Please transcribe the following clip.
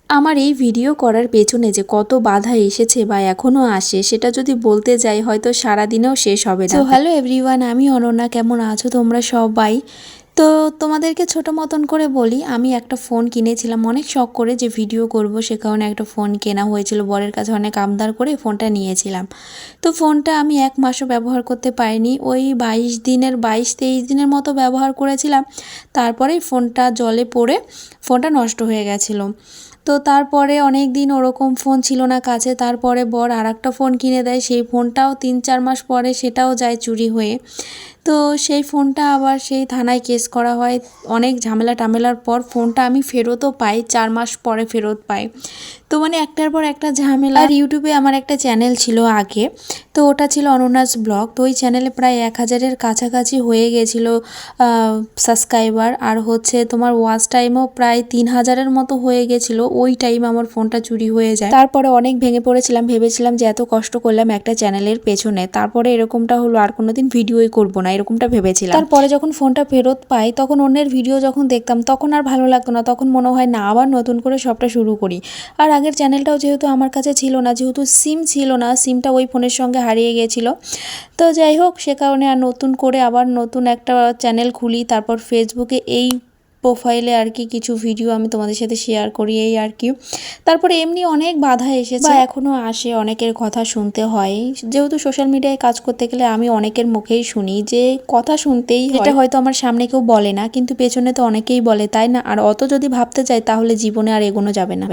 আমার এই ভিডিও করার পেছনে যে কত বাধা এসেছে বা এখনও আসে সেটা যদি বলতে যাই হয়তো সারাদিনেও শেষ হবে না। তো হ্যালো এভরিওয়ান, আমি অনন্যা। কেমন আছো তোমরা সবাই? তো তোমাদেরকে ছোট মতন করে বলি, আমি একটা ফোন কিনেছিলাম অনেক শখ করে, যে ভিডিও করব সে কারণে একটা ফোন কেনা হয়েছিল। বরের কাছে অনেক আমদার করে ফোনটা নিয়েছিলাম। তো ফোনটা আমি 1 মাসও ব্যবহার করতে পারিনি, ওই 22-23 দিনের মতো ব্যবহার করেছিলাম। তারপরেই ফোনটা জলে পড়ে ফোনটা নষ্ট হয়ে গেছিলো। তো তারপরে অনেক দিন ওরকম ফোন ছিল না কাছে। তারপরে বর আরেকটা ফোন কিনে দেয়, সেই ফোনটাও 3-4 মাস পরে সেটাও যায় চুরি হয়ে। তো সেই ফোনটা আবার সেই থানায় কেস করা হয়। অনেক ঝামেলা টামেলার পর ফোনটা আমি ফেরতও পাই, 4 মাস পরে ফেরত পাই। তো মানে একটার পর একটা ঝামেলা। আর ইউটিউবে আমার একটা চ্যানেল ছিল আগে, তো ওটা ছিল অনন্যাস ব্লগ। তো ওই চ্যানেলে প্রায় 1000-এর কাছাকাছি হয়ে গেছিলো সাবস্ক্রাইবার। আর হচ্ছে তোমার ওয়াচ টাইমও প্রায় 3000-এর মতো হয়ে গেছিলো। ওই টাইম আমার ফোনটা চুরি হয়ে যায়। তারপরে অনেক ভেঙে পড়েছিলাম, ভেবেছিলাম যে এত কষ্ট করলাম একটা চ্যানেলের পেছনে, তারপরে এরকমটা হলো, আর কোনোদিন ভিডিওই করবো না এরকমটা ভেবেছিলাম। তারপরে যখন ফোনটা ফেরত পাই তখন অন্যের ভিডিও যখন দেখতাম তখন আর ভালো লাগতো না, তখন মনে হয় না আবার নতুন করে সবটা শুরু করি। আর আগের চ্যানেলটাও যেহেতু আমার কাছে ছিল না, যেহেতু সিম ছিল না, সিমটা ওই ফোনের সঙ্গে হারিয়ে গেছিলো। তো যাই হোক, সে কারণে আর নতুন করে আবার নতুন একটা চ্যানেল খুলি। তারপর ফেসবুকে এই প্রোফাইলে আর কি কিছু ভিডিও আমি তোমাদের সাথে শেয়ার করি, এই আর কি। তারপরে এমনি অনেক বাধা এসেছে বা এখনও আসে, অনেকের কথা শুনতে হয়। যেহেতু সোশ্যাল মিডিয়ায় কাজ করতে গেলে আমি অনেকের মুখেই শুনি যে কথা শুনতেই হয়। এটা হয়তো আমার সামনে কেউ বলে না, কিন্তু পেছনে তো অনেকেই বলে, তাই না? আর অত যদি ভাবতে চাই তাহলে জীবনে আর এগোনো যাবে না।